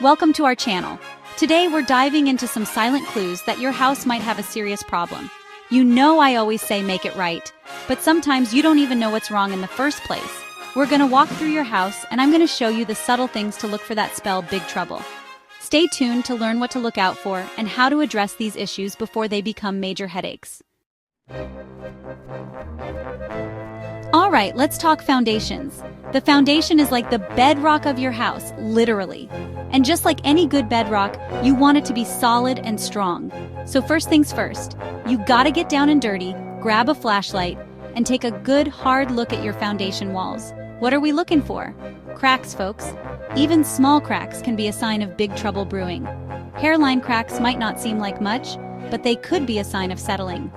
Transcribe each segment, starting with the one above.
Welcome to our channel. Today we're diving into some silent clues that your house might have a serious problem. You know I always say make it right, but sometimes you don't even know what's wrong in the first place. We're gonna walk through your house and I'm gonna show you the subtle things to look for that spell big trouble. Stay tuned to learn what to look out for and how to address these issues before they become major headaches. Alright, let's talk foundations. The foundation is like the bedrock of your house, literally. And just like any good bedrock, you want it to be solid and strong. So first things first, you gotta get down and dirty, grab a flashlight, and take a good hard look at your foundation walls. What are we looking for? Cracks, folks. Even small cracks can be a sign of big trouble brewing. Hairline cracks might not seem like much, but they could be a sign of settling.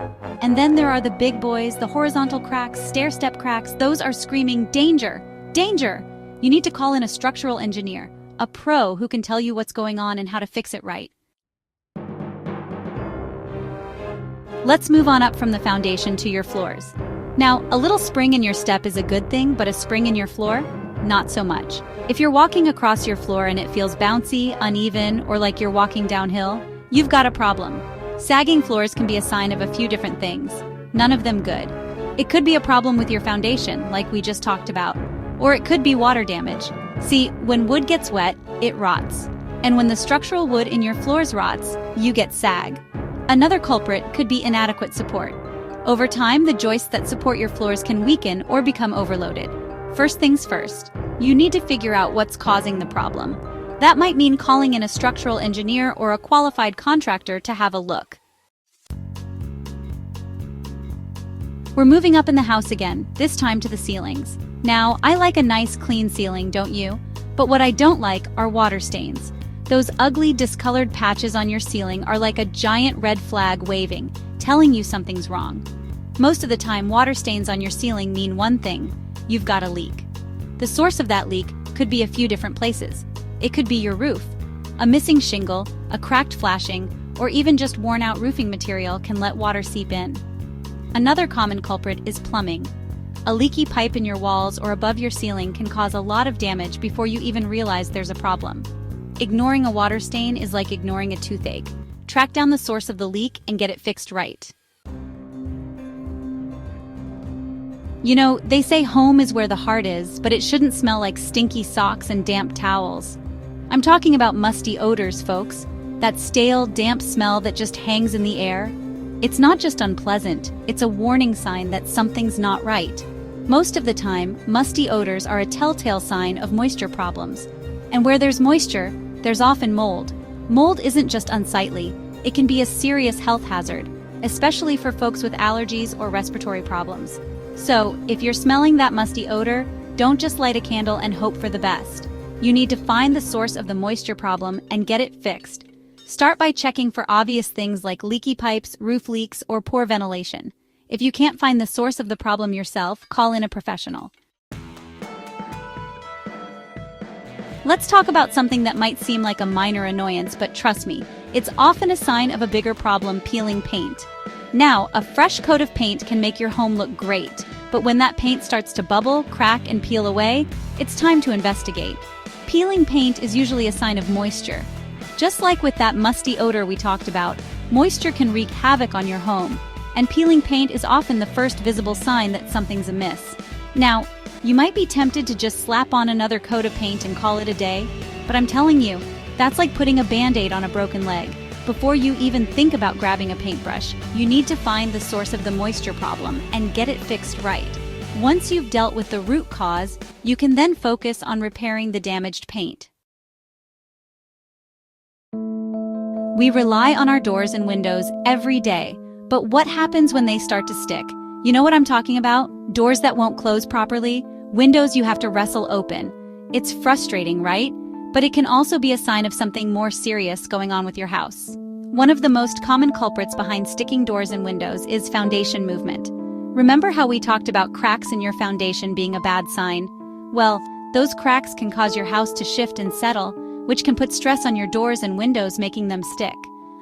And then there are the big boys, the horizontal cracks, stair-step cracks. Those are screaming danger, danger! You need to call in a structural engineer, a pro who can tell you what's going on and how to fix it right. Let's move on up from the foundation to your floors. Now, a little spring in your step is a good thing, but a spring in your floor? Not so much. If you're walking across your floor and it feels bouncy, uneven, or like you're walking downhill, you've got a problem. Sagging floors can be a sign of a few different things, none of them good. It could be a problem with your foundation, like we just talked about, or it could be water damage. See, when wood gets wet, it rots. And when the structural wood in your floors rots, you get sag. Another culprit could be inadequate support. Over time, the joists that support your floors can weaken or become overloaded. First things first, you need to figure out what's causing the problem. That might mean calling in a structural engineer or a qualified contractor to have a look. We're moving up in the house again, this time to the ceilings. Now, I like a nice clean ceiling, don't you? But what I don't like are water stains. Those ugly, discolored patches on your ceiling are like a giant red flag waving, telling you something's wrong. Most of the time, water stains on your ceiling mean one thing: you've got a leak. The source of that leak could be a few different places. It could be your roof. A missing shingle, a cracked flashing, or even just worn-out roofing material can let water seep in. Another common culprit is plumbing. A leaky pipe in your walls or above your ceiling can cause a lot of damage before you even realize there's a problem. Ignoring a water stain is like ignoring a toothache. Track down the source of the leak and get it fixed right. You know, they say home is where the heart is, but it shouldn't smell like stinky socks and damp towels. I'm talking about musty odors, folks. That stale, damp smell that just hangs in the air. It's not just unpleasant, it's a warning sign that something's not right. Most of the time, musty odors are a telltale sign of moisture problems. And where there's moisture, there's often mold. Mold isn't just unsightly, it can be a serious health hazard, especially for folks with allergies or respiratory problems. So, if you're smelling that musty odor, don't just light a candle and hope for the best. You need to find the source of the moisture problem and get it fixed. Start by checking for obvious things like leaky pipes, roof leaks, or poor ventilation. If you can't find the source of the problem yourself, call in a professional. Let's talk about something that might seem like a minor annoyance, but trust me, it's often a sign of a bigger problem: peeling paint. Now, a fresh coat of paint can make your home look great, but when that paint starts to bubble, crack, and peel away, it's time to investigate. Peeling paint is usually a sign of moisture. Just like with that musty odor we talked about, moisture can wreak havoc on your home, and peeling paint is often the first visible sign that something's amiss. Now, you might be tempted to just slap on another coat of paint and call it a day, but I'm telling you, that's like putting a Band-Aid on a broken leg. Before you even think about grabbing a paintbrush, you need to find the source of the moisture problem and get it fixed right. Once you've dealt with the root cause, you can then focus on repairing the damaged paint. We rely on our doors and windows every day, but what happens when they start to stick? You know what I'm talking about? Doors that won't close properly, windows you have to wrestle open. It's frustrating, right? But it can also be a sign of something more serious going on with your house. One of the most common culprits behind sticking doors and windows is foundation movement. Remember how we talked about cracks in your foundation being a bad sign? Well, those cracks can cause your house to shift and settle, which can put stress on your doors and windows, making them stick.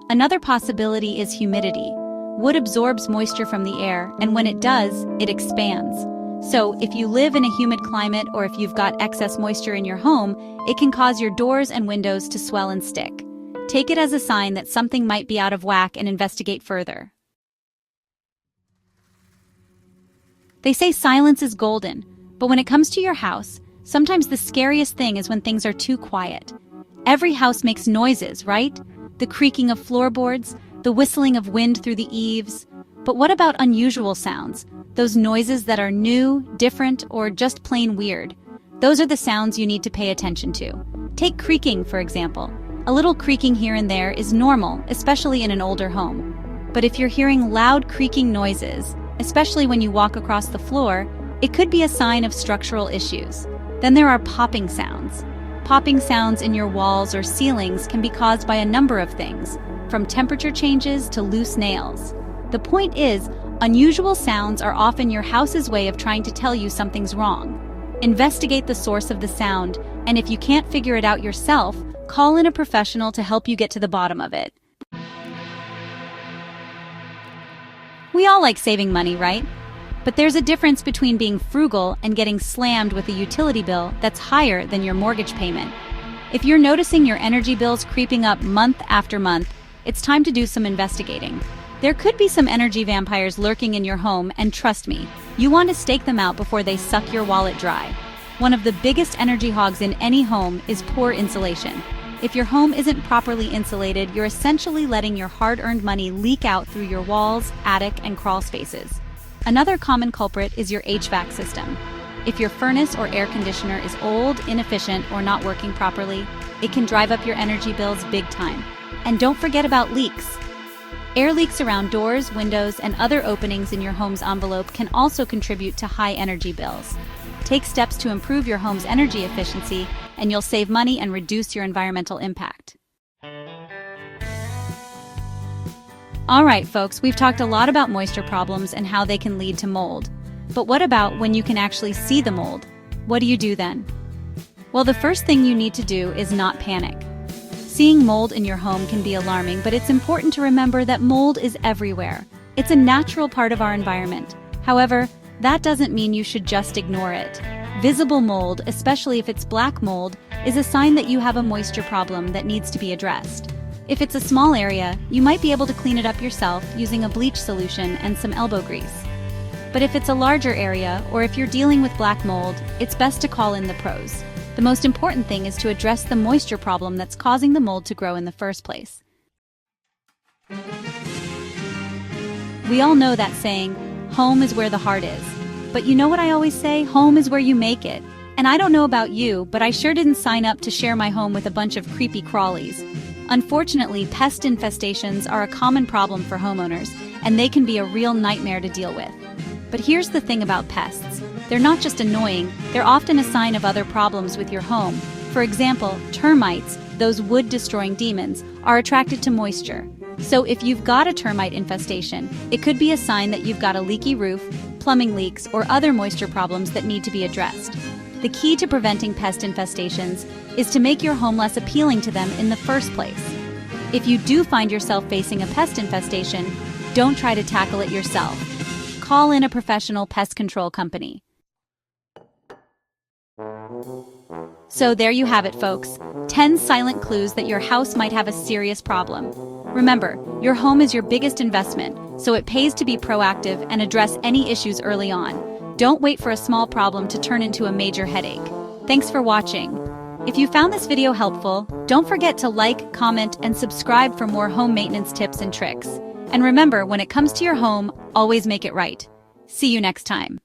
Another possibility is humidity. Wood absorbs moisture from the air, and when it does, it expands. So if you live in a humid climate or if you've got excess moisture in your home, it can cause your doors and windows to swell and stick. Take it as a sign that something might be out of whack and investigate further. They say silence is golden, but when it comes to your house, sometimes the scariest thing is when things are too quiet. Every house makes noises, right? The creaking of floorboards, the whistling of wind through the eaves. But what about unusual sounds? Those noises that are new, different, or just plain weird. Those are the sounds you need to pay attention to. Take creaking, for example. A little creaking here and there is normal, especially in an older home. But if you're hearing loud creaking noises, especially when you walk across the floor, it could be a sign of structural issues. Then there are popping sounds. Popping sounds in your walls or ceilings can be caused by a number of things, from temperature changes to loose nails. The point is, unusual sounds are often your house's way of trying to tell you something's wrong. Investigate the source of the sound, and if you can't figure it out yourself, call in a professional to help you get to the bottom of it. We all like saving money, right? But there's a difference between being frugal and getting slammed with a utility bill that's higher than your mortgage payment. If you're noticing your energy bills creeping up month after month, it's time to do some investigating. There could be some energy vampires lurking in your home, and trust me, you want to stake them out before they suck your wallet dry. One of the biggest energy hogs in any home is poor insulation. If your home isn't properly insulated, you're essentially letting your hard-earned money leak out through your walls, attic, and crawl spaces. Another common culprit is your HVAC system. If your furnace or air conditioner is old, inefficient, or not working properly, it can drive up your energy bills big time. And don't forget about leaks. Air leaks around doors, windows, and other openings in your home's envelope can also contribute to high energy bills. Take steps to improve your home's energy efficiency, and you'll save money and reduce your environmental impact. All right, folks, we've talked a lot about moisture problems and how they can lead to mold. But what about when you can actually see the mold? What do you do then? Well, the first thing you need to do is not panic. Seeing mold in your home can be alarming, but it's important to remember that mold is everywhere. It's a natural part of our environment. However, that doesn't mean you should just ignore it. Visible mold, especially if it's black mold, is a sign that you have a moisture problem that needs to be addressed. If it's a small area, you might be able to clean it up yourself using a bleach solution and some elbow grease. But if it's a larger area, or if you're dealing with black mold, it's best to call in the pros. The most important thing is to address the moisture problem that's causing the mold to grow in the first place. We all know that saying, home is where the heart is. But you know what I always say? Home is where you make it. And I don't know about you, but I sure didn't sign up to share my home with a bunch of creepy crawlies. Unfortunately, pest infestations are a common problem for homeowners, and they can be a real nightmare to deal with. But here's the thing about pests. They're not just annoying, they're often a sign of other problems with your home. For example, termites, those wood-destroying demons, are attracted to moisture. So if you've got a termite infestation, it could be a sign that you've got a leaky roof, plumbing leaks, or other moisture problems that need to be addressed. The key to preventing pest infestations is to make your home less appealing to them in the first place. If you do find yourself facing a pest infestation, don't try to tackle it yourself. Call in a professional pest control company. So there you have it, folks. 10 silent clues that your house might have a serious problem. Remember, your home is your biggest investment, so it pays to be proactive and address any issues early on. Don't wait for a small problem to turn into a major headache. Thanks for watching. If you found this video helpful, don't forget to like, comment, and subscribe for more home maintenance tips and tricks. And remember, when it comes to your home, always make it right. See you next time.